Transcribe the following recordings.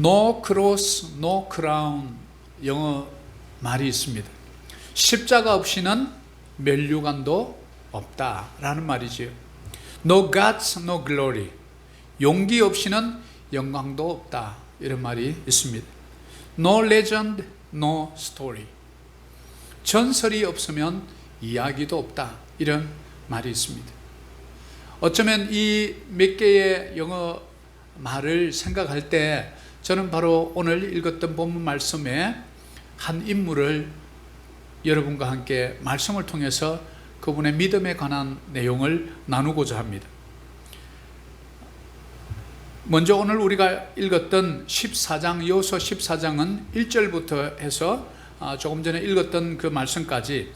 No cross, no crown 영어 말이 있습니다. 십자가 없이는 면류관도 없다라는 말이지요. No guts, no glory. 용기 없이는 영광도 없다, 이런 말이 있습니다. No legend, no story. 전설이 없으면 이야기도 없다, 이런 말이 있습니다. 어쩌면 이 몇 개의 영어 말을 생각할 때 저는 바로 오늘 읽었던 본문 말씀에 한 인물을 여러분과 함께 말씀을 통해서 그분의 믿음에 관한 내용을 나누고자 합니다. 먼저 오늘 우리가 읽었던 14장, 여호수아 14장은 1절부터 해서 조금 전에 읽었던 그 말씀까지,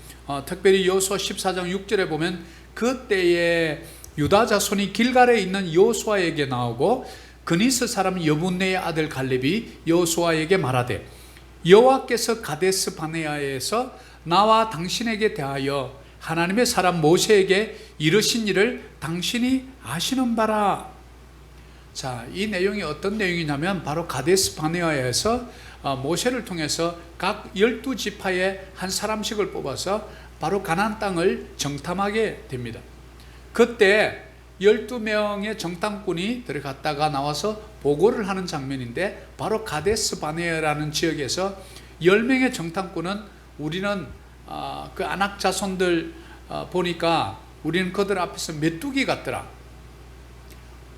특별히 여호수아 14장 6절에 보면 그때에 유다 자손이 길갈에 있는 여호수아에게 나오고 그니스 사람 여분네의 아들 갈렙이 여호수아에게 말하되 여호와께서 가데스 바네아에서 나와 당신에게 대하여 하나님의 사람 모세에게 이르신 일을 당신이 아시는 바라. 자, 이 내용이 어떤 내용이냐면 바로 가데스 바네아에서 모세를 통해서 각 12지파의 한 사람씩을 뽑아서 바로 가나안 땅을 정탐하게 됩니다. 그때 12명의 정탐꾼이 들어갔다가 나와서 보고를 하는 장면인데, 바로 가데스 바네아라는 지역에서 10명의 정탐꾼은 우리는 그 아낙 자손들 보니까 우리는 그들 앞에서 메뚜기 같더라.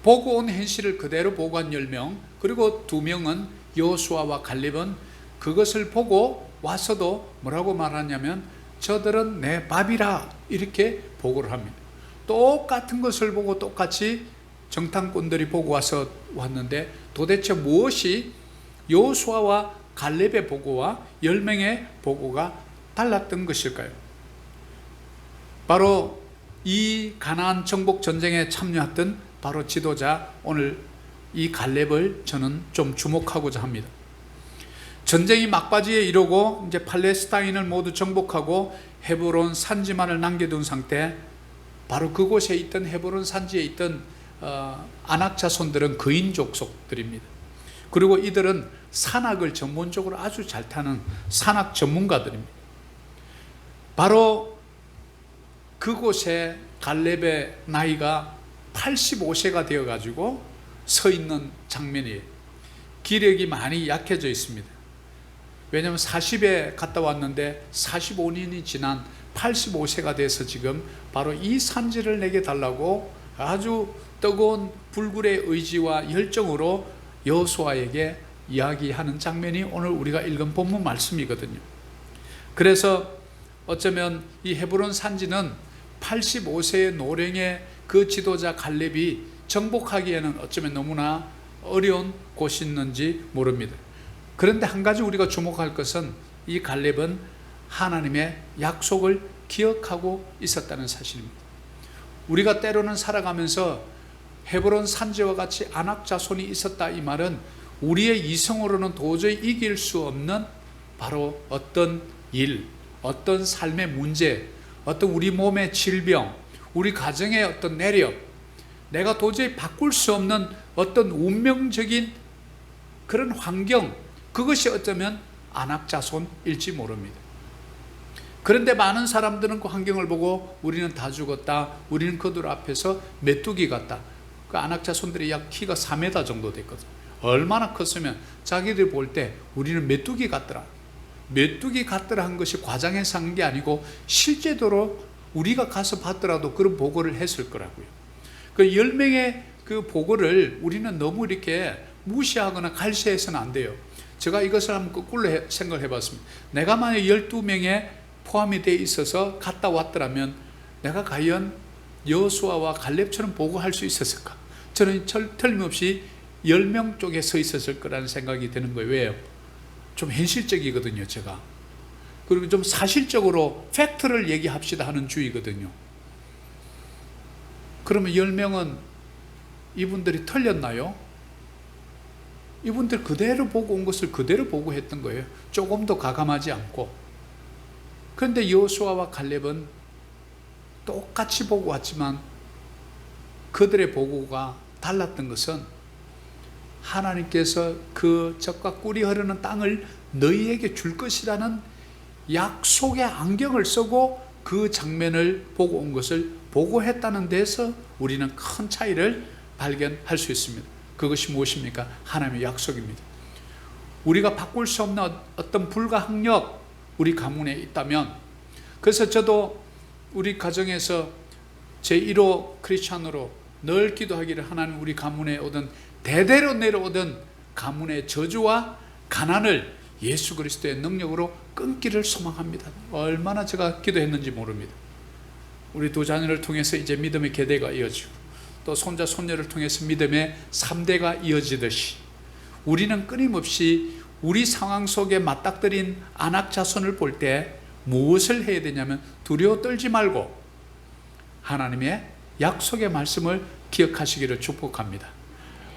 보고 온 현실을 그대로 보고한 10명, 그리고 2명은 여호수아와 갈렙은 그것을 보고 와서도 뭐라고 말하냐면 저들은 내 밥이라, 이렇게 보고를 합니다. 똑같은 것을 보고 똑같이 정탐꾼들이 보고 왔는데 도대체 무엇이 여호수아와 갈렙의 보고와 10명의 보고가 달랐던 것일까요? 바로 이 가나안 정복 전쟁에 참여했던 바로 지도자, 오늘 이 갈렙을 저는 좀 주목하고자 합니다. 전쟁이 막바지에 이르고 이제 팔레스타인을 모두 정복하고 헤브론 산지만을 남겨둔 상태, 바로 그곳에 있던 헤브론 산지에 있던 아낙 자손들은 거인족 속들입니다. 그리고 이들은 산악을 전문적으로 아주 잘 타는 산악 전문가들입니다. 바로 그곳에 갈렙의 나이가 85세가 되어가지고 서 있는 장면이에요. 기력이 많이 약해져 있습니다. 왜냐하면 40에 갔다 왔는데 45년이 지난 85세가 돼서 지금 바로 이 산지를 내게 달라고 아주 뜨거운 불굴의 의지와 열정으로 여호수아에게 이야기하는 장면이 오늘 우리가 읽은 본문 말씀이거든요. 그래서 어쩌면 이 헤브론 산지는 85세의 노령의 그 지도자 갈렙이 정복하기에는 어쩌면 너무나 어려운 곳이었는지 모릅니다. 그런데 한 가지 우리가 주목할 것은 이 갈렙은 하나님의 약속을 기억하고 있었다는 사실입니다. 우리가 때로는 살아가면서 헤브론 산지와 같이 아낙 자손이 있었다, 이 말은 우리의 이성으로는 도저히 이길 수 없는 바로 어떤 일, 어떤 삶의 문제, 어떤 우리 몸의 질병, 우리 가정의 어떤 내력, 내가 도저히 바꿀 수 없는 어떤 운명적인 그런 환경, 그것이 어쩌면 아낙 자손일지 모릅니다. 그런데 많은 사람들은 그 환경을 보고 우리는 다 죽었다, 우리는 그들 앞에서 메뚜기 같다. 그 아낙 자손들이 약 키가 4m 정도 됐거든요. 얼마나 컸으면 자기들 볼 때 우리는 메뚜기 같더라, 메뚜기 같더라 한 것이 과장해서 한 게 아니고 실제로 우리가 가서 봤더라도 그런 보고를 했을 거라고요. 그 10명의 그 보고를 우리는 너무 이렇게 무시하거나 갈시해서는 안 돼요. 제가 이것을 한번 거꾸로 생각을 해봤습니다. 내가 만약 12명에 포함이 되어 있어서 갔다 왔더라면 내가 과연 여호수아와 갈렙처럼 보고할 수 있었을까? 저는 틀림없이 10명 쪽에 서 있었을 거라는 생각이 드는 거예요. 왜요? 좀 현실적이거든요, 제가. 그리고 좀 사실적으로 팩트를 얘기합시다 하는 주의거든요. 그러면 10명은 이분들이 틀렸나요? 이분들 그대로 보고 온 것을 그대로 보고했던 거예요. 조금 더 가감하지 않고. 그런데 여호수아와 갈렙은 똑같이 보고 왔지만 그들의 보고가 달랐던 것은 하나님께서 그 젖과 꿀이 흐르는 땅을 너희에게 줄 것이라는 약속의 안경을 쓰고 그 장면을 보고 온 것을 보고했다는 데서 우리는 큰 차이를 발견할 수 있습니다. 그것이 무엇입니까? 하나님의 약속입니다. 우리가 바꿀 수 없는 어떤 불가항력 우리 가문에 있다면, 그래서 저도 우리 가정에서 제1호 크리스찬으로 늘 기도하기를, 하나님 우리 가문에 오던 대대로 내려오던 가문의 저주와 가난을 예수 그리스도의 능력으로 끊기를 소망합니다. 얼마나 제가 기도했는지 모릅니다. 우리 두 자녀를 통해서 이제 믿음의 계대가 이어지고, 또 손자 손녀를 통해서 믿음의 3대가 이어지듯이 우리는 끊임없이 우리 상황 속에 맞닥뜨린 안악 자손을 볼 때 무엇을 해야 되냐면, 두려워 떨지 말고 하나님의 약속의 말씀을 기억하시기를 축복합니다.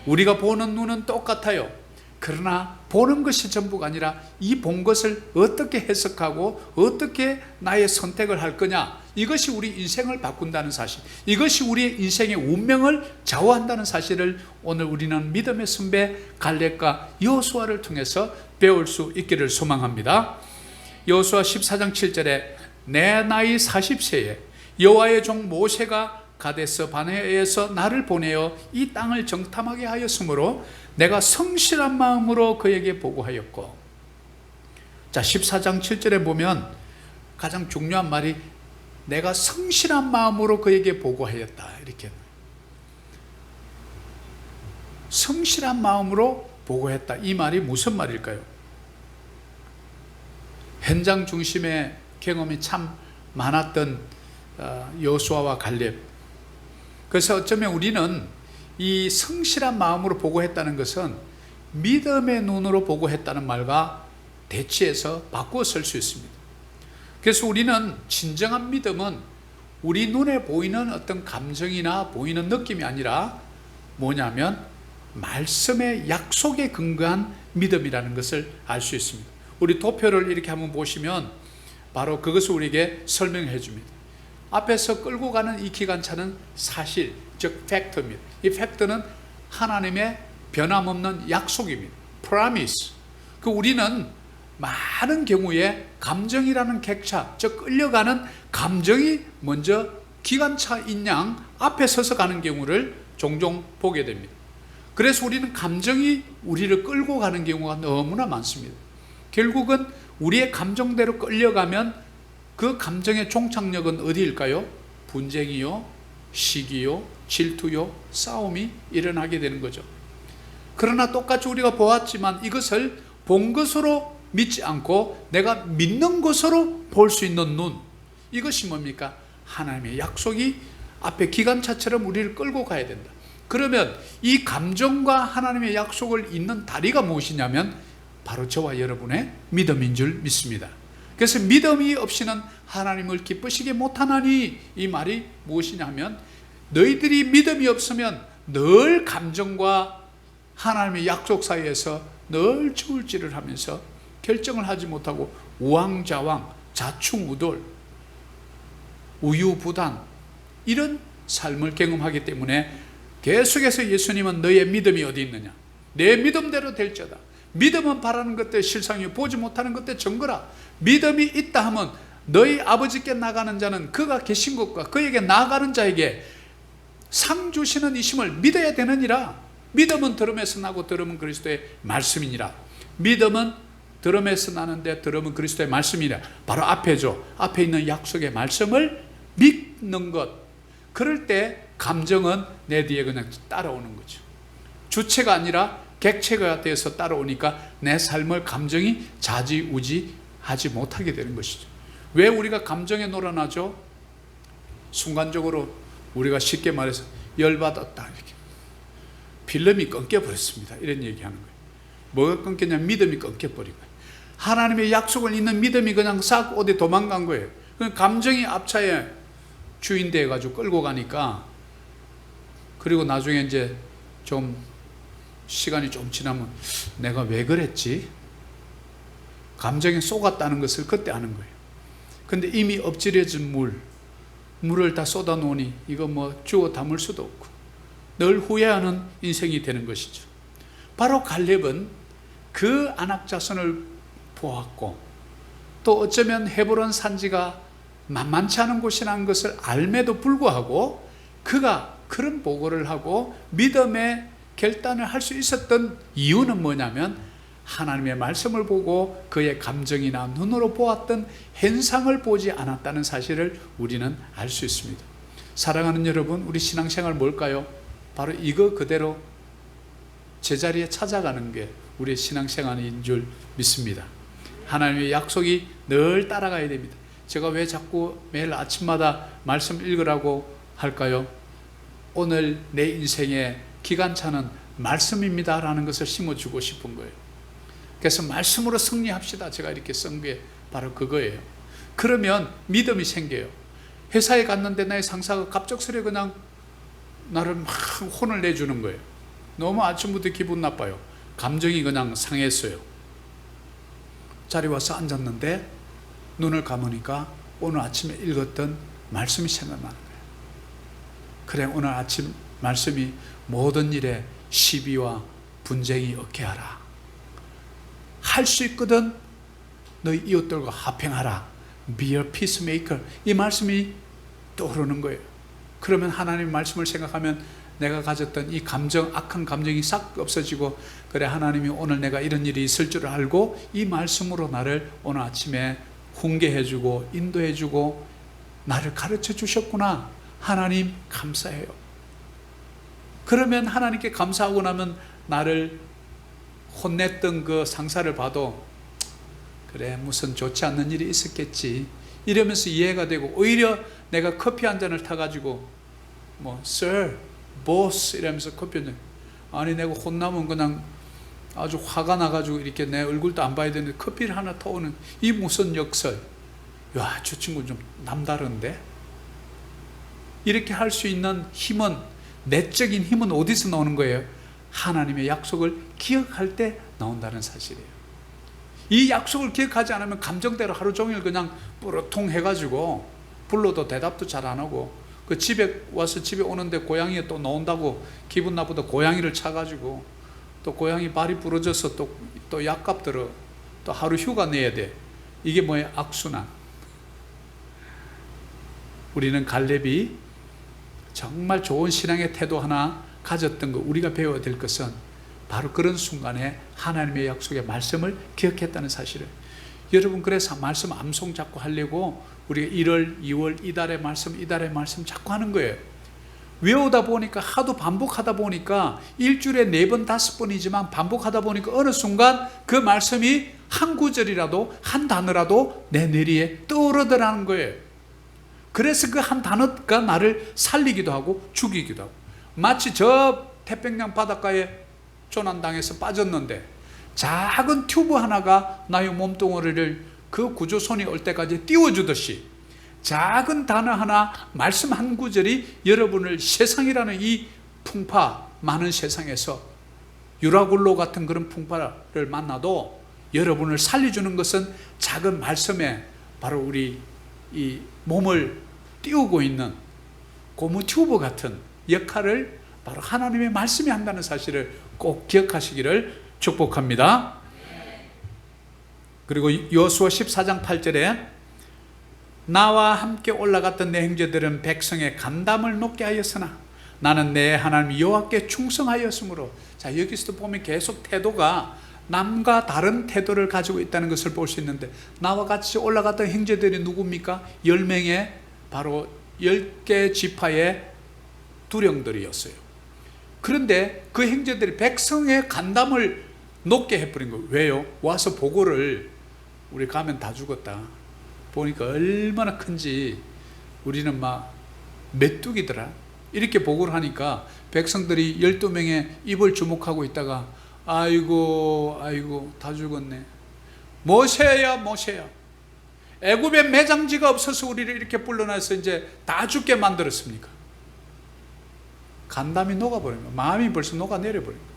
우리가 보는 눈은 똑같아요. 그러나 보는 것이 전부가 아니라 이 본 것을 어떻게 해석하고 어떻게 나의 선택을 할 거냐, 이것이 우리 인생을 바꾼다는 사실, 이것이 우리의 인생의 운명을 좌우한다는 사실을 오늘 우리는 믿음의 선배 갈렙과 여호수아를 통해서 배울 수 있기를 소망합니다. 여호수아 14장 7절에 내 나이 40세에 여호와의 종 모세가 가데스 바네아에서 나를 보내어 이 땅을 정탐하게 하였으므로 내가 성실한 마음으로 그에게 보고하였고. 자, 14장 7절에 보면 가장 중요한 말이 내가 성실한 마음으로 그에게 보고하였다, 이렇게. 성실한 마음으로 보고했다, 이 말이 무슨 말일까요? 현장 중심의 경험이 참 많았던 여호수아와 갈렙. 그래서 어쩌면 우리는 이 성실한 마음으로 보고했다는 것은 믿음의 눈으로 보고했다는 말과 대치해서 바꾸어 쓸 수 있습니다. 그래서 우리는 진정한 믿음은 우리 눈에 보이는 어떤 감정이나 보이는 느낌이 아니라 뭐냐면 말씀의 약속에 근거한 믿음이라는 것을 알 수 있습니다. 우리 도표를 이렇게 한번 보시면 바로 그것을 우리에게 설명해 줍니다. 앞에서 끌고 가는 이 기관차는 사실, 즉 팩트입니다. 이 팩트는 하나님의 변함없는 약속입니다. promise. 그 우리는 많은 경우에 감정이라는 객차, 즉 끌려가는 감정이 먼저 기관차인 양 앞에 서서 가는 경우를 종종 보게 됩니다. 그래서 우리는 감정이 우리를 끌고 가는 경우가 너무나 많습니다. 결국은 우리의 감정대로 끌려가면 그 감정의 종착역은 어디일까요? 분쟁이요, 시기요, 질투요, 싸움이 일어나게 되는 거죠. 그러나 똑같이 우리가 보았지만 이것을 본 것으로 믿지 않고 내가 믿는 것으로 볼 수 있는 눈, 이것이 뭡니까? 하나님의 약속이 앞에 기관차처럼 우리를 끌고 가야 된다. 그러면 이 감정과 하나님의 약속을 잇는 다리가 무엇이냐면 바로 저와 여러분의 믿음인 줄 믿습니다. 그래서 믿음이 없이는 하나님을 기쁘시게 못하나니, 이 말이 무엇이냐면 너희들이 믿음이 없으면 늘 감정과 하나님의 약속 사이에서 늘 저울질을 하면서 결정을 하지 못하고 우왕좌왕, 자충우돌, 우유부단 이런 삶을 경험하기 때문에 계속해서 예수님은 너의 믿음이 어디 있느냐, 내 믿음대로 될지어다. 믿음은 바라는 것들 실상이 보지 못하는 것들 증거라. 믿음이 있다 하면 너희 아버지께 나가는 자는 그가 계신 것과 그에게 나가는 자에게 상 주시는 이심을 믿어야 되느니라. 믿음은 들음에서 나고 들음은 그리스도의 말씀이니라. 믿음은 들음에서 나는데 들음은 그리스도의 말씀이라. 바로 앞에죠. 앞에 있는 약속의 말씀을 믿는 것. 그럴 때 감정은 내 뒤에 그냥 따라오는 거죠. 주체가 아니라 객체가 돼서 따라오니까 내 삶을 감정이 좌지우지하지 못하게 되는 것이죠. 왜 우리가 감정에 놀아나죠? 순간적으로 우리가 쉽게 말해서 열받았다, 이렇게 필름이 끊겨버렸습니다, 이런 얘기하는 거예요. 뭐가 끊겼냐면 믿음이 끊겨버린 거예요. 하나님의 약속을 잇는 믿음이 그냥 싹 어디 도망간 거예요. 감정이 앞차에 주인 돼가지고 끌고 가니까, 그리고 나중에 이제 좀 시간이 좀 지나면 내가 왜 그랬지? 감정에 속았다는 것을 그때 아는 거예요. 근데 이미 엎질려진 물을 다 쏟아 놓으니 이거 뭐 주워 담을 수도 없고 늘 후회하는 인생이 되는 것이죠. 바로 갈렙은 그 아낙 자손을 보았고, 또 어쩌면 헤브론 산지가 만만치 않은 곳이라는 것을 알매도 불구하고 그가 그런 보고를 하고 믿음의 결단을 할 수 있었던 이유는 뭐냐면, 하나님의 말씀을 보고 그의 감정이나 눈으로 보았던 현상을 보지 않았다는 사실을 우리는 알 수 있습니다. 사랑하는 여러분, 우리 신앙생활 뭘까요? 바로 이거 그대로 제자리에 찾아가는 게 우리의 신앙생활인 줄 믿습니다. 하나님의 약속이 늘 따라가야 됩니다. 제가 왜 자꾸 매일 아침마다 말씀 읽으라고 할까요? 오늘 내 인생의 기관차는 말씀입니다 라는 것을 심어주고 싶은 거예요. 그래서 말씀으로 승리합시다, 제가 이렇게 쓴 게 바로 그거예요. 그러면 믿음이 생겨요. 회사에 갔는데 나의 상사가 갑작스레 그냥 나를 막 혼을 내주는 거예요. 너무 아침부터 기분 나빠요. 감정이 그냥 상했어요. 자리에 와서 앉았는데 눈을 감으니까 오늘 아침에 읽었던 말씀이 생각나는 거예요. 그래, 오늘 아침 말씀이 모든 일에 시비와 분쟁이 없게 하라. 할 수 있거든 너희 이웃들과 화평하라. Be a peacemaker. 이 말씀이 떠오르는 거예요. 그러면 하나님 말씀을 생각하면 내가 가졌던 이 감정, 악한 감정이 싹 없어지고, 그래, 하나님이 오늘 내가 이런 일이 있을 줄 알고 이 말씀으로 나를 오늘 아침에 훈계해주고 인도해주고 나를 가르쳐 주셨구나. 하나님 감사해요. 그러면 하나님께 감사하고 나면 나를 혼냈던 그 상사를 봐도 그래, 무슨 좋지 않는 일이 있었겠지 이러면서 이해가 되고, 오히려 내가 커피 한 잔을 타가지고 Sir, boss 이러면서 커피 한 잔, 아니 내가 혼나면 그냥 아주 화가 나가지고 이렇게 내 얼굴도 안 봐야 되는데 커피를 하나 타오는 이 무슨 역설. 야, 저 친구 좀 남다른데? 이렇게 할 수 있는 힘은, 내적인 힘은 어디서 나오는 거예요? 하나님의 약속을 기억할 때 나온다는 사실이에요. 이 약속을 기억하지 않으면 감정대로 하루 종일 그냥 뿌러통 해가지고 불러도 대답도 잘 안 하고, 그 집에 와서 집에 오는데 고양이가 또 나온다고 기분 나쁘다 고양이를 차가지고 또 고양이 발이 부러져서 또 약값 들어, 또 하루 휴가 내야 돼. 이게 뭐예요? 악순환. 우리는 갈렙이 정말 좋은 신앙의 태도 하나 가졌던 것, 우리가 배워야 될 것은 바로 그런 순간에 하나님의 약속의 말씀을 기억했다는 사실을. 여러분, 그래서 말씀 암송 자꾸 하려고 우리가 1월, 2월 이달의 말씀 자꾸 하는 거예요. 외우다 보니까, 하도 반복하다 보니까 일주일에 4번, 5번이지만 반복하다 보니까 어느 순간 그 말씀이 한 구절이라도, 한 단어라도 내 뇌리에 떠오르더라는 거예요. 그래서 그 한 단어가 나를 살리기도 하고 죽이기도 하고, 마치 저 태평양 바닷가에 조난당해서 빠졌는데 작은 튜브 하나가 나의 몸뚱어리를 그 구조선이 올 때까지 띄워주듯이, 작은 단어 하나, 말씀 한 구절이 여러분을 세상이라는 이 풍파 많은 세상에서 유라굴로 같은 그런 풍파를 만나도 여러분을 살려주는 것은 작은 말씀에 바로 우리 이 몸을 띄우고 있는 고무 튜브 같은 역할을 바로 하나님의 말씀이 한다는 사실을 꼭 기억하시기를 축복합니다. 그리고 여호수아 14장 8절에 나와 함께 올라갔던 내 형제들은 백성의 간담을 높게 하였으나 나는 내 하나님 여호와께 충성하였으므로. 자, 여기서도 보면 계속 태도가 남과 다른 태도를 가지고 있다는 것을 볼 수 있는데, 나와 같이 올라갔던 형제들이 누굽니까? 10명의 바로 10개 지파의 두령들이었어요. 그런데 그 형제들이 백성의 간담을 높게 해버린 거예요. 왜요? 와서 보고를, 우리 가면 다 죽었다, 보니까 얼마나 큰지 우리는 막 메뚜기더라, 이렇게 보고를 하니까 백성들이 12명의 입을 주목하고 있다가 아이고 다 죽었네. 모세야 애굽에 매장지가 없어서 우리를 이렇게 불러놔서 이제 다 죽게 만들었습니까? 간담이 녹아버린 거예요. 마음이 벌써 녹아내려버린 거예요.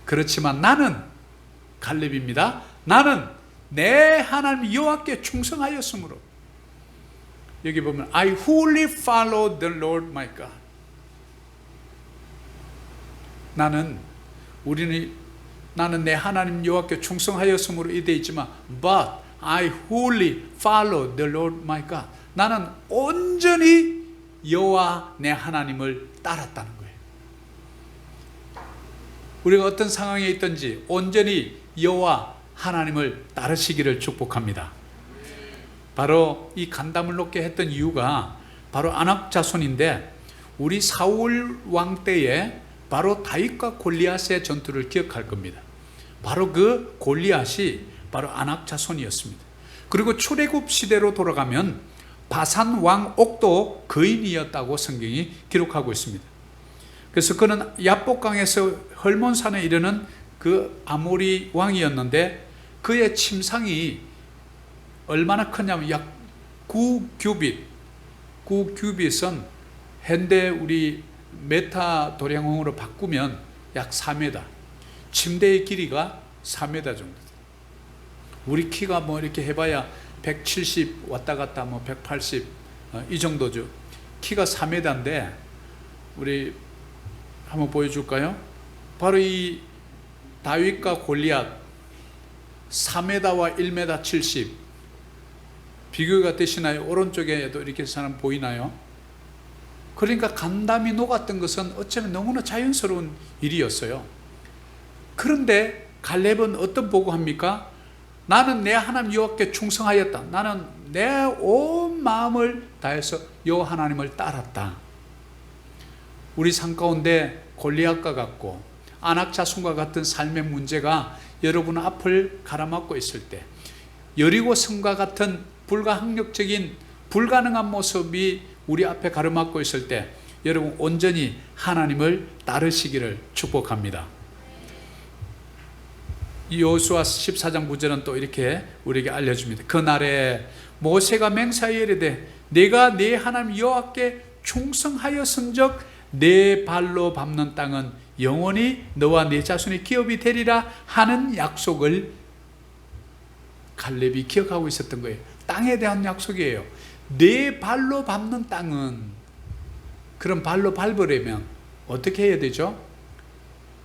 그렇지만 나는 갈렙입니다. 나는 내 하나님 여호와께 충성하였으므로. 여기 보면 I wholly follow the Lord my God. 나는, 우리는 나는 내 하나님 여호와께 충성하였으므로 이돼 있지만 but I wholly follow the Lord my God. 나는 온전히 여호와 내 하나님을 따랐다는 거예요. 우리가 어떤 상황에 있든지 온전히 여호와 하나님을 따르시기를 축복합니다. 바로 이 간담을 놓게 했던 이유가 바로 아낙 자손인데, 우리 사울 왕 때에 바로 다윗과 골리앗의 전투를 기억할 겁니다. 바로 그 골리앗이 바로 아낙 자손이었습니다. 그리고 출애굽 시대로 돌아가면 바산 왕 옥도 거인이었다고 성경이 기록하고 있습니다. 그래서 그는 야복강에서 헐몬산에 이르는 그 아모리 왕이었는데, 그의 침상이 얼마나 크냐면 약 9규빗, 9규빗은 현대 우리 메타 도량홍으로 바꾸면 약 4m, 침대의 길이가 4m 정도. 우리 키가 뭐 이렇게 해봐야 170 왔다 갔다 뭐 180 이 정도죠. 키가 4m인데 우리 한번 보여줄까요? 바로 이 다윗과 골리앗 4m와 1m 70 비교가 되시나요? 오른쪽에도 이렇게 사람 보이나요? 그러니까 간담이 녹았던 것은 어쩌면 너무나 자연스러운 일이었어요. 그런데 갈렙은 어떤 보고합니까? 나는 내 하나님 여호와께 충성하였다. 나는 내 온 마음을 다해서 여호와 하나님을 따랐다. 우리 삶 가운데 골리앗과 같고 아낙 자손과 같은 삶의 문제가 여러분 앞을 가로막고 있을 때, 여리고 성과 같은 불가항력적인 불가능한 모습이 우리 앞에 가로막고 있을 때, 여러분 온전히 하나님을 따르시기를 축복합니다. 여호수아 14장 9절은 또 이렇게 우리에게 알려줍니다. 그날에 모세가 맹세하여 이르되 내가 네 하나님 여호와께 충성하였은즉 내 발로 밟는 땅은 영원히 너와 네 자손의 기업이 되리라 하는 약속을 갈렙이 기억하고 있었던 거예요. 땅에 대한 약속이에요. 내 발로 밟는 땅은, 그럼 발로 밟으려면 어떻게 해야 되죠?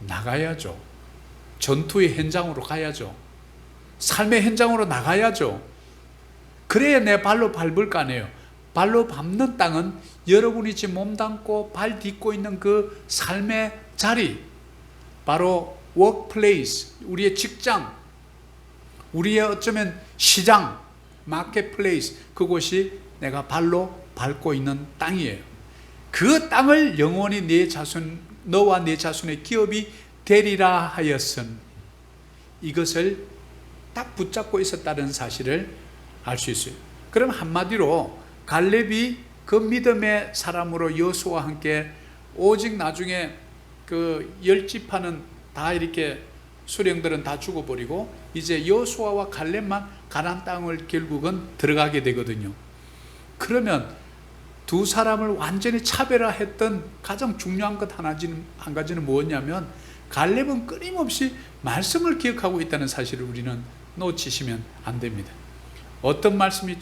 나가야죠. 전투의 현장으로 가야죠. 삶의 현장으로 나가야죠. 그래야 내 발로 밟을 거 아니에요. 발로 밟는 땅은 여러분이 지금 몸담고 발 딛고 있는 그 삶의 자리, 바로 workplace, 우리의 직장, 우리의 어쩌면 시장, 마켓플레이스, 그곳이 내가 발로 밟고 있는 땅이에요. 그 땅을 영원히 네 자손, 너와 네 자손의 기업이 되리라 하였음, 이것을 딱 붙잡고 있었다는 사실을 알 수 있어요. 그럼 한마디로 갈렙이 그 믿음의 사람으로 여호수아와 함께 오직 나중에 그 10지파는 다 이렇게 수령들은 다 죽어버리고 이제 여호수아와 갈렙만 가나안 땅을 결국은 들어가게 되거든요. 그러면 두 사람을 완전히 차별화했던 가장 중요한 것 한 가지는 뭐였냐면, 갈렙은 끊임없이 말씀을 기억하고 있다는 사실을 우리는 놓치시면 안 됩니다. 어떤 말씀이,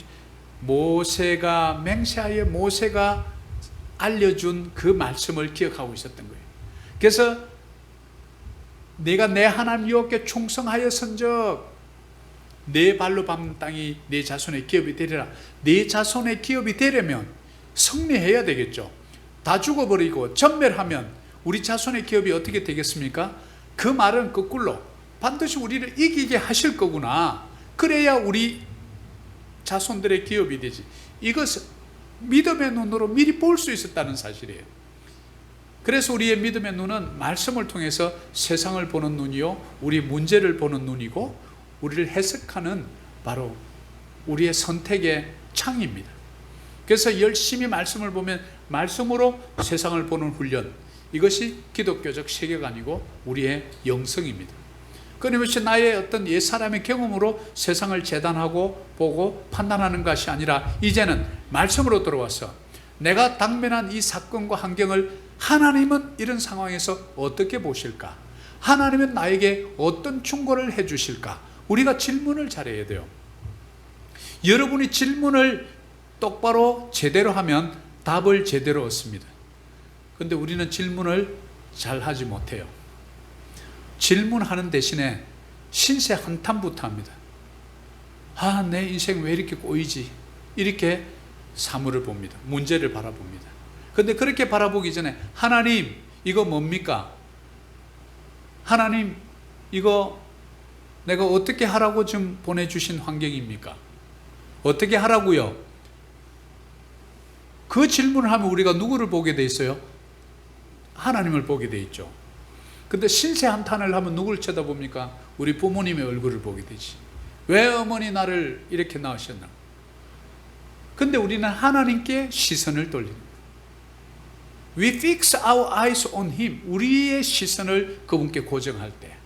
모세가 맹세하여 모세가 알려준 그 말씀을 기억하고 있었던 거예요. 그래서 내가 내 하나님 여호와께 충성하였은즉 내 발로 밟는 땅이 내 자손의 기업이 되리라. 내 자손의 기업이 되려면 승리해야 되겠죠. 다 죽어버리고 전멸하면 우리 자손의 기업이 어떻게 되겠습니까? 그 말은 거꾸로 반드시 우리를 이기게 하실 거구나. 그래야 우리 자손들의 기업이 되지. 이것은 믿음의 눈으로 미리 볼 수 있었다는 사실이에요. 그래서 우리의 믿음의 눈은 말씀을 통해서 세상을 보는 눈이요, 우리 문제를 보는 눈이고, 우리를 해석하는 바로 우리의 선택의 창입니다. 그래서 열심히 말씀을 보면 말씀으로 세상을 보는 훈련, 이것이 기독교적 세계관이고 우리의 영성입니다. 끊임없이 나의 어떤 옛사람의 경험으로 세상을 재단하고 보고 판단하는 것이 아니라, 이제는 말씀으로 들어와서 내가 당면한 이 사건과 환경을 하나님은 이런 상황에서 어떻게 보실까? 하나님은 나에게 어떤 충고를 해 주실까? 우리가 질문을 잘해야 돼요. 여러분이 질문을 똑바로 제대로 하면 답을 제대로 얻습니다. 그런데 우리는 질문을 잘 하지 못해요. 질문하는 대신에 신세 한탄부터 합니다. 아, 내 인생 왜 이렇게 꼬이지? 이렇게 사물을 봅니다. 문제를 바라봅니다. 그런데 그렇게 바라보기 전에 하나님, 이거 뭡니까? 하나님, 이거 내가 어떻게 하라고 좀 보내주신 환경입니까? 어떻게 하라고요? 그 질문을 하면 우리가 누구를 보게 돼 있어요? 하나님을 보게 돼 있죠. 근데 신세 한탄을 하면 누구를 쳐다봅니까? 우리 부모님의 얼굴을 보게 되지. 왜 어머니 나를 이렇게 낳으셨나? 근데 우리는 하나님께 시선을 돌립니다. We fix our eyes on Him. 우리의 시선을 그분께 고정할 때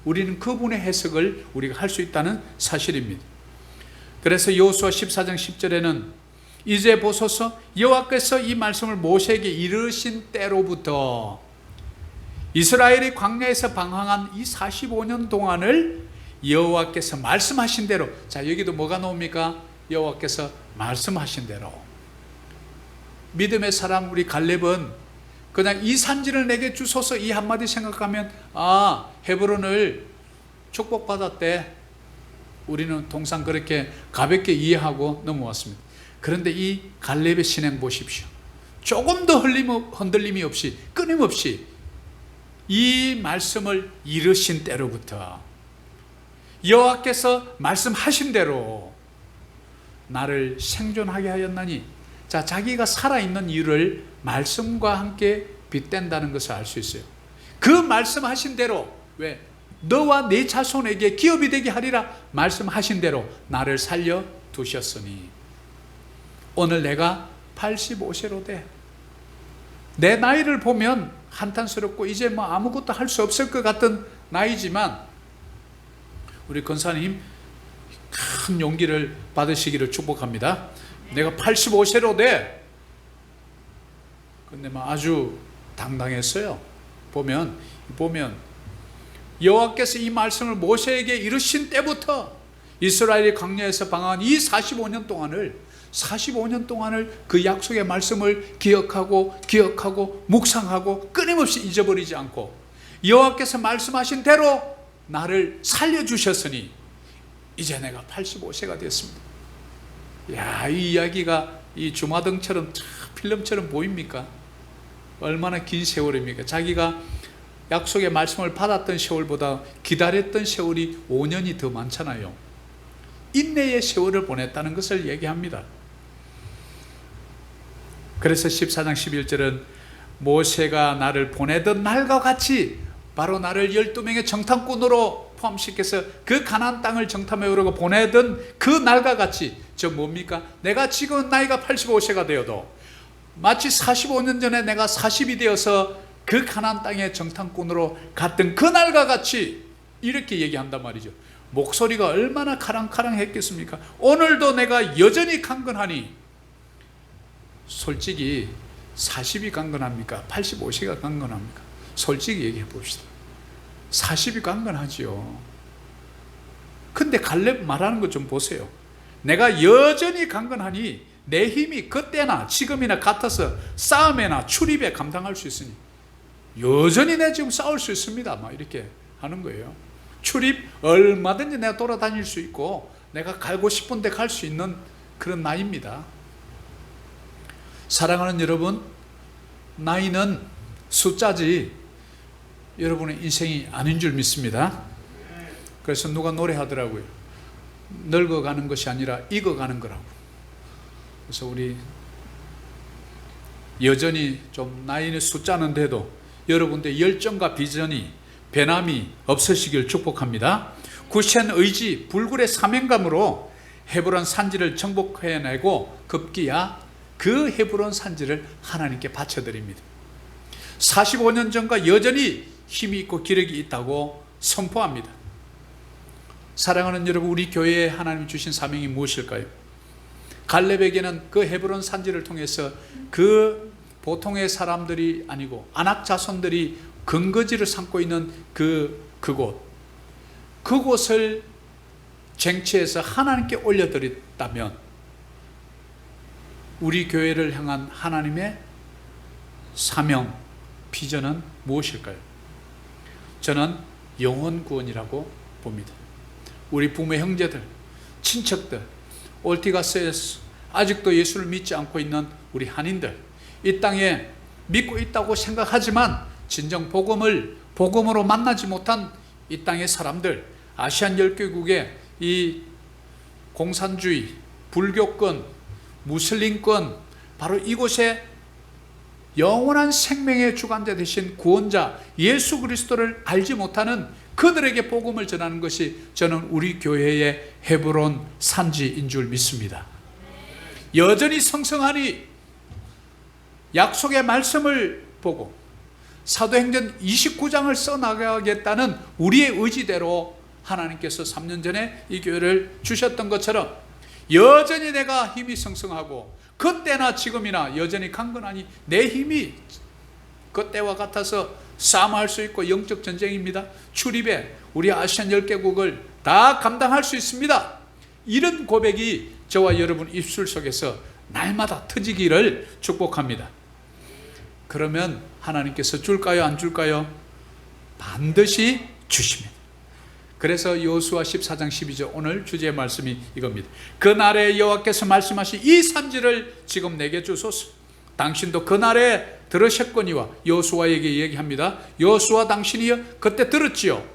우리는 그분의 해석을 우리가 할 수 있다는 사실입니다. 그래서 여호수아 14장 10절에는 이제 보소서 여호와께서 이 말씀을 모세에게 이르신 때로부터 이스라엘이 광야에서 방황한 이 45년 동안을 여호와께서 말씀하신 대로, 자 여기도 뭐가 나옵니까? 여호와께서 말씀하신 대로. 믿음의 사람 우리 갈렙은 그냥 이 산지를 내게 주소서 이 한마디 생각하면 아, 헤브론을 축복받았대. 우리는 통상 그렇게 가볍게 이해하고 넘어왔습니다. 그런데 이 갈렙의 신행 보십시오. 조금도 흔들림이 없이 끊임없이 이 말씀을 이르신 때로부터 여호와께서 말씀하신 대로 나를 생존하게 하였나니, 자, 자기가 살아있는 이유를 말씀과 함께 빗댄다는 것을 알 수 있어요. 그 말씀하신 대로, 왜? 너와 네 자손에게 기업이 되게 하리라 말씀하신 대로 나를 살려 두셨으니 오늘 내가 85세로 돼. 내 나이를 보면 한탄스럽고 이제 뭐 아무것도 할 수 없을 것 같은 나이지만 우리 권사님 큰 용기를 받으시기를 축복합니다. 내가 85세로 돼. 근데 뭐 아주 당당했어요. 보면 여호와께서 이 말씀을 모세에게 이르신 때부터 이스라엘이 광야에서 방황한 이 45년 동안을 그 약속의 말씀을 기억하고 묵상하고 끊임없이 잊어버리지 않고 여호와께서 말씀하신 대로 나를 살려주셨으니 이제 내가 85세가 됐습니다. 야, 이 이야기가 이 주마등처럼 필름처럼 보입니까? 얼마나 긴 세월입니까? 자기가 약속의 말씀을 받았던 세월보다 기다렸던 세월이 5년이 더 많잖아요. 인내의 세월을 보냈다는 것을 얘기합니다. 그래서 14장 11절은 모세가 나를 보내던 날과 같이 바로 나를 12명의 정탐꾼으로 포함시켜서 그 가나안 땅을 정탐해 오려고 보내던 그 날과 같이, 저 뭡니까? 내가 지금 나이가 85세가 되어도 마치 45년 전에 내가 40이 되어서 그 가나안 땅의 정탐꾼으로 갔던 그 날과 같이 이렇게 얘기한단 말이죠. 목소리가 얼마나 카랑카랑했겠습니까? 오늘도 내가 여전히 강건하니. 솔직히 40이 강건합니까? 85세가 강건합니까? 솔직히 얘기해 봅시다. 40이 강건하지요. 근데 갈렙 말하는 것 좀 보세요. 내가 여전히 강건하니 내 힘이 그때나 지금이나 같아서 싸움에나 출입에 감당할 수 있으니 여전히 내가 지금 싸울 수 있습니다. 막 이렇게 하는 거예요. 출입 얼마든지 내가 돌아다닐 수 있고 내가 가고 싶은 데 갈 수 있는 그런 나이입니다. 사랑하는 여러분, 나이는 숫자지 여러분의 인생이 아닌 줄 믿습니다. 그래서 누가 노래하더라고요. 늙어가는 것이 아니라 익어가는 거라고. 그래서 우리 여전히 좀 나이는 숫자는 돼도 여러분들의 열정과 비전이 변함이 없으시길 축복합니다. 굳센 의지, 불굴의 사명감으로 헤브론 산지를 정복해내고 급기야 그 헤브론 산지를 하나님께 바쳐드립니다. 45년 전과 여전히 힘이 있고 기력이 있다고 선포합니다. 사랑하는 여러분, 우리 교회에 하나님이 주신 사명이 무엇일까요? 갈렙에게는 그 헤브론 산지를 통해서 그 보통의 사람들이 아니고 아낙 자손들이 근거지를 삼고 있는 그곳을 쟁취해서 하나님께 올려드렸다면 우리 교회를 향한 하나님의 사명, 비전은 무엇일까요? 저는 영혼 구원이라고 봅니다. 우리 부모 형제들, 친척들, 올티가스에서 아직도 예수를 믿지 않고 있는 우리 한인들, 이 땅에 믿고 있다고 생각하지만 진정 복음으로 만나지 못한 이 땅의 사람들, 아시안 10개국의 이 공산주의, 불교권, 무슬림권, 바로 이곳에 영원한 생명의 주관자 되신 구원자 예수 그리스도를 알지 못하는 그들에게 복음을 전하는 것이 저는 우리 교회의 헤브론 산지인 줄 믿습니다. 여전히 성성하니 약속의 말씀을 보고 사도행전 29장을 써나가겠다는 우리의 의지대로 하나님께서 3년 전에 이 교회를 주셨던 것처럼 여전히 내가 힘이 성성하고 그때나 지금이나 여전히 강건하니 내 힘이 그때와 같아서 싸움할 수 있고 영적 전쟁입니다. 출입에 우리 아시안 10개국을 다 감당할 수 있습니다. 이런 고백이 저와 여러분 입술 속에서 날마다 터지기를 축복합니다. 그러면 하나님께서 줄까요? 안 줄까요? 반드시 주십니다. 그래서 여호수아 14장 12절 오늘 주제의 말씀이 이겁니다. 그날에 여호와께서 말씀하신 이 산지를 지금 내게 주소서. 당신도 그날에 들으셨거니와 여호수아에게 얘기합니다. 여호수아 당신이여 그때 들었지요.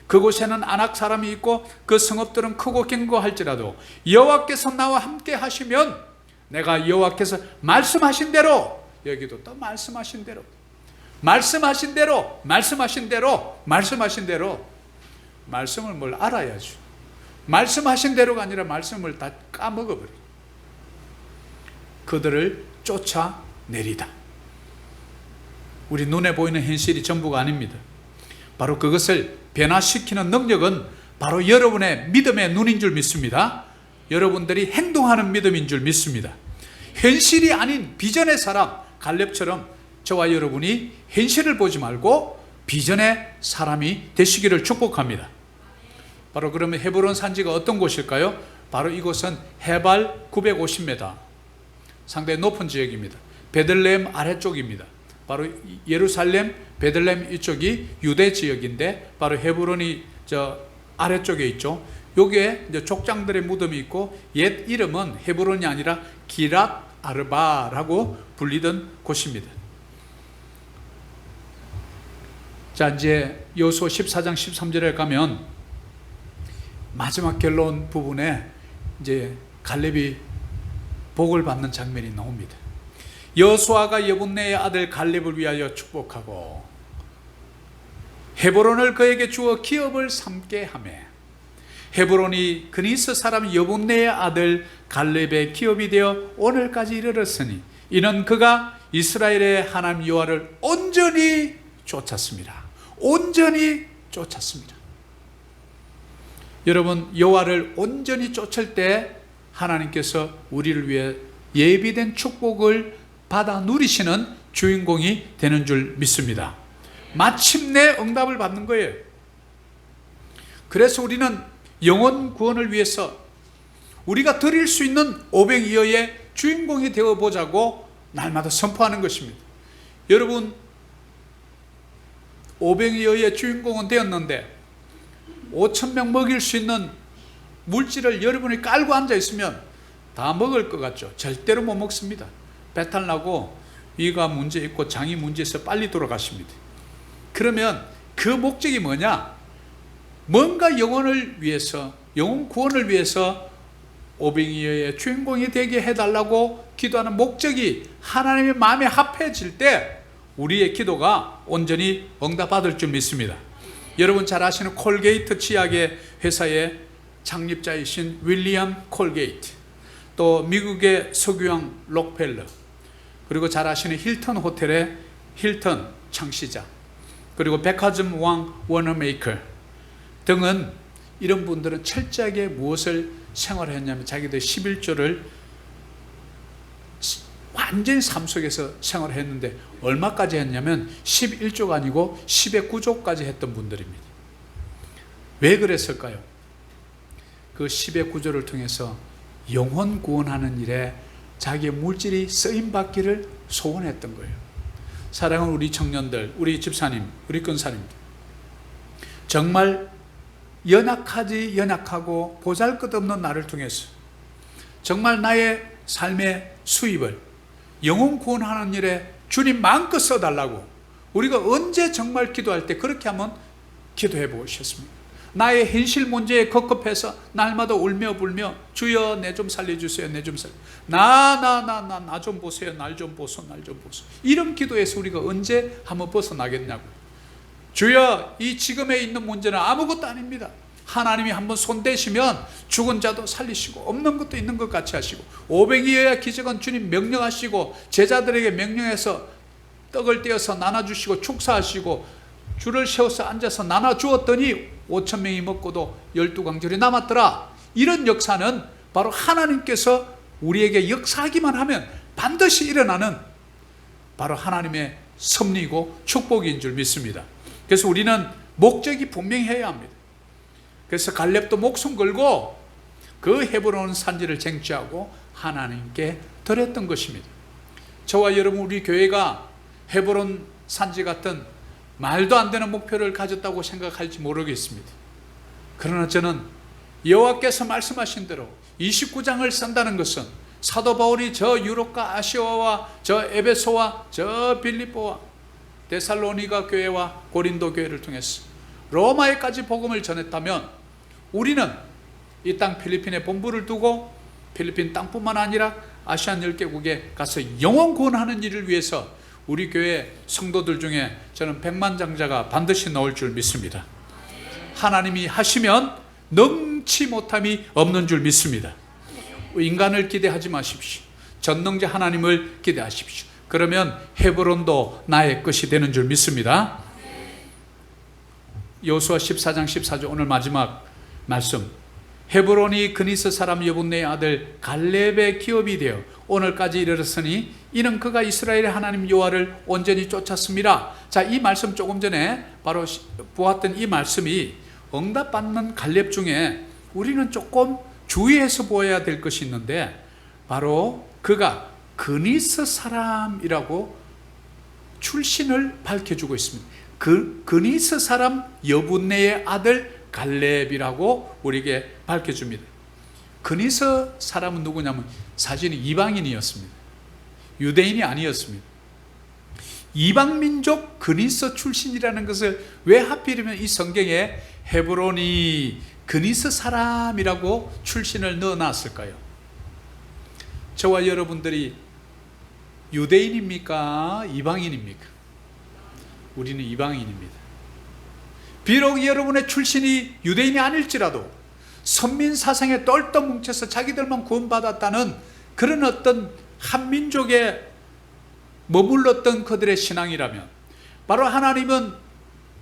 그곳에는 아낙 사람이 있고 그 성읍들은 크고 견고할지라도 여호와께서 나와 함께 하시면 내가 여호와께서 말씀하신 대로, 여기도 또 말씀하신 대로 말씀을 뭘 알아야죠. 말씀하신 대로가 아니라 말씀을 다 까먹어버려. 그들을 쫓아내리다. 우리 눈에 보이는 현실이 전부가 아닙니다. 바로 그것을 변화시키는 능력은 바로 여러분의 믿음의 눈인 줄 믿습니다. 여러분들이 행동하는 믿음인 줄 믿습니다. 현실이 아닌 비전의 사람 갈렙처럼 저와 여러분이 현실을 보지 말고 비전의 사람이 되시기를 축복합니다. 바로 그러면 헤브론 산지가 어떤 곳일까요? 바로 이곳은 해발 950m, 상당히 높은 지역입니다. 베들레헴 아래쪽입니다. 바로 예루살렘, 베들레헴 이쪽이 유대 지역인데 바로 헤브론이 저 아래쪽에 있죠. 여기에 이제 족장들의 무덤이 있고 옛 이름은 헤브론이 아니라 기랏 아르바라고 불리던 곳입니다. 자, 이제 여호수아 14장 13절에 가면 마지막 결론 부분에 이제 갈렙이 복을 받는 장면이 나옵니다. 여호수아가 여분네의 아들 갈렙을 위하여 축복하고 헤브론을 그에게 주어 기업을 삼게 하며 헤브론이 그니스 사람 여분네의 아들 갈렙의 기업이 되어 오늘까지 이르렀으니 이는 그가 이스라엘의 하나님 여호와를 온전히 쫓았습니다. 온전히 쫓았습니다. 여러분, 여호와를 온전히 쫓을 때 하나님께서 우리를 위해 예비된 축복을 받아 누리시는 주인공이 되는 줄 믿습니다. 마침내 응답을 받는 거예요. 그래서 우리는 영혼 구원을 위해서 우리가 드릴 수 있는 오병이어의 주인공이 되어보자고 날마다 선포하는 것입니다. 여러분, 오병이어의 주인공은 되었는데 5,000명 먹일 수 있는 물질을 여러분이 깔고 앉아 있으면 다 먹을 것 같죠? 절대로 못 먹습니다. 배탈 나고 위가 문제 있고 장이 문제 있어 빨리 돌아가십니다. 그러면 그 목적이 뭐냐? 뭔가 영혼을 위해서, 영혼 구원을 위해서 오병이어의 주인공이 되게 해달라고 기도하는 목적이 하나님의 마음에 합해질 때 우리의 기도가 온전히 응답받을 줄 믿습니다. 여러분 잘 아시는 콜게이트 치약의 회사의 창립자이신 윌리엄 콜게이트, 또 미국의 석유왕 록펠러, 그리고 잘 아시는 힐튼 호텔의 힐튼 창시자, 그리고 백화점 왕 워너메이커 등은 이런 분들은 철저하게 무엇을 생활했냐면 자기들 11조를 완전히 삶 속에서 생활했는데 얼마까지 했냐면 11조가 아니고 10의 9조까지 했던 분들입니다. 왜 그랬을까요? 그 10의 9조를 통해서 영혼 구원하는 일에 자기의 물질이 쓰임받기를 소원했던 거예요. 사랑하는 우리 청년들, 우리 집사님, 우리 권사님, 정말 연약하고 보잘것없는 나를 통해서 정말 나의 삶의 수입을 영혼 구원하는 일에 주님 마음껏 써달라고 우리가 언제 정말 기도할 때 그렇게 한번 기도해 보셨습니까? 나의 현실 문제에 급급해서 날마다 울며 불며 주여 내 좀 살려주세요, 내 좀 살려, 나 좀 보세요, 날 좀 보소, 날 좀 보소. 이런 기도에서 우리가 언제 한번 벗어나겠냐고. 주여 이 지금에 있는 문제는 아무것도 아닙니다. 하나님이 한번 손대시면 죽은 자도 살리시고 없는 것도 있는 것 같이 하시고, 오병이어야 기적은 주님 명령하시고 제자들에게 명령해서 떡을 떼어서 나눠주시고 축사하시고 줄을 세워서 앉아서 나눠주었더니 5,000명이 먹고도 12광절이 남았더라. 이런 역사는 바로 하나님께서 우리에게 역사하기만 하면 반드시 일어나는 바로 하나님의 섭리고 축복인 줄 믿습니다. 그래서 우리는 목적이 분명해야 합니다. 그래서 갈렙도 목숨 걸고 그 헤브론 산지를 쟁취하고 하나님께 드렸던 것입니다. 저와 여러분, 우리 교회가 헤브론 산지 같은 말도 안 되는 목표를 가졌다고 생각할지 모르겠습니다. 그러나 저는 여호와께서 말씀하신 대로 29장을 쓴다는 것은 사도 바울이 저 유럽과 아시아와 저 에베소와 저 빌립보와 데살로니가 교회와 고린도 교회를 통해서 로마에까지 복음을 전했다면 우리는 이 땅 필리핀에 본부를 두고 필리핀 땅뿐만 아니라 아시안 10개국에 가서 영혼 구원하는 일을 위해서 우리 교회 성도들 중에 저는 백만장자가 반드시 나올 줄 믿습니다. 하나님이 하시면 능치 못함이 없는 줄 믿습니다. 인간을 기대하지 마십시오. 전능자 하나님을 기대하십시오. 그러면 헤브론도 나의 것이 되는 줄 믿습니다. 여호수아 14장 14절 오늘 마지막 말씀. 헤브론이 그니스 사람 여분네의 아들 갈렙의 기업이 되어 오늘까지 이르렀으니 이는 그가 이스라엘의 하나님 여호와를 온전히 쫓았습니다. 자, 이 말씀 조금 전에 바로 보았던 이 말씀이 응답받는 갈렙 중에 우리는 조금 주의해서 보아야 될 것이 있는데, 바로 그가 그니스 사람이라고 출신을 밝혀주고 있습니다. 그니스 사람 여분네의 아들 갈렙이라고 우리에게 밝혀줍니다. 그니스 사람은 누구냐면 사실은 이방인이었습니다. 유대인이 아니었습니다. 이방민족 그니스 출신이라는 것을 왜 하필이면 이 성경에 헤브론이 그니스 사람이라고 출신을 넣어놨을까요? 저와 여러분들이 유대인입니까? 이방인입니까? 우리는 이방인입니다. 비록 여러분의 출신이 유대인이 아닐지라도 선민 사상에 똘똘 뭉쳐서 자기들만 구원받았다는 그런 어떤 한민족에 머물렀던 그들의 신앙이라면, 바로 하나님은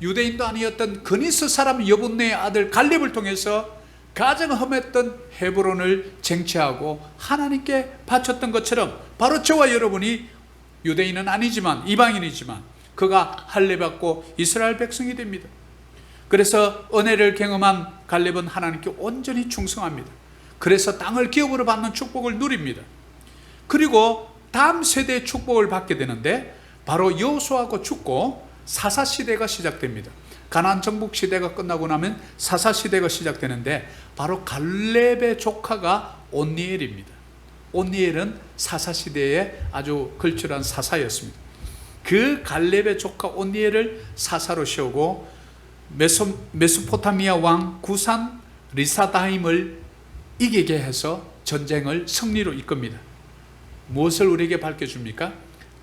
유대인도 아니었던 그니스 사람 여분네의 아들 갈렙을 통해서 가장 험했던 헤브론을 쟁취하고 하나님께 바쳤던 것처럼 바로 저와 여러분이 유대인은 아니지만 이방인이지만 그가 할례받고 이스라엘 백성이 됩니다. 그래서 은혜를 경험한 갈렙은 하나님께 온전히 충성합니다. 그래서 땅을 기업으로 받는 축복을 누립니다. 그리고 다음 세대의 축복을 받게 되는데 바로 여호수아하고 죽고 사사시대가 시작됩니다. 가나안 정복 시대가 끝나고 나면 사사시대가 시작되는데 바로 갈렙의 조카가 온니엘입니다. 온니엘은 사사시대의 아주 걸출한 사사였습니다. 그 갈렙의 조카 온니엘을 사사로 세우고 메소포타미아 왕 구산 리사다임을 이기게 해서 전쟁을 승리로 이끕니다. 무엇을 우리에게 밝혀줍니까?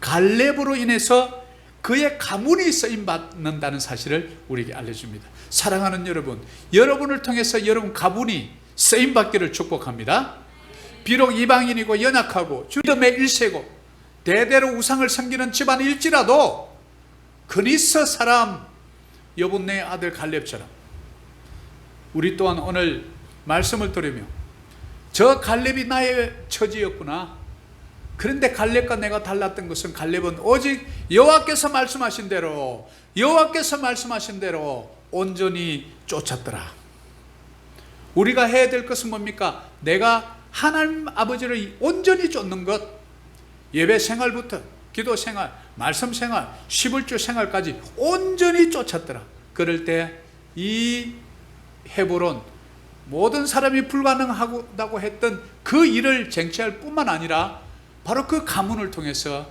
갈렙으로 인해서 그의 가문이 쓰임받는다는 사실을 우리에게 알려줍니다. 사랑하는 여러분, 여러분을 통해서 여러분 가문이 쓰임받기를 축복합니다. 비록 이방인이고 연약하고 주덤의 1세고 대대로 우상을 섬기는 집안일지라도 그니스 사람 여분네의 아들 갈렙처럼 우리 또한 오늘 말씀을 들으며 저 갈렙이 나의 처지였구나. 그런데 갈렙과 내가 달랐던 것은 갈렙은 오직 여호와께서 말씀하신 대로 온전히 쫓았더라. 우리가 해야 될 것은 뭡니까? 내가 하나님 아버지를 온전히 쫓는 것, 예배 생활부터 기도 생활, 말씀 생활, 11조 생활까지 온전히 쫓았더라. 그럴 때 이 헤브론, 모든 사람이 불가능하다고 했던 그 일을 쟁취할 뿐만 아니라 바로 그 가문을 통해서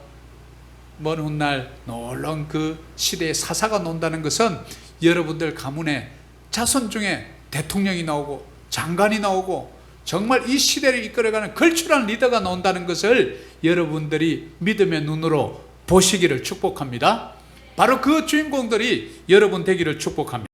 먼 훗날 놀라운 그 시대의 사사가 논다는 것은 여러분들 가문에 자손 중에 대통령이 나오고 장관이 나오고 정말 이 시대를 이끌어가는 걸출한 리더가 나온다는 것을 여러분들이 믿음의 눈으로 보시기를 축복합니다. 바로 그 주인공들이 여러분 되기를 축복합니다.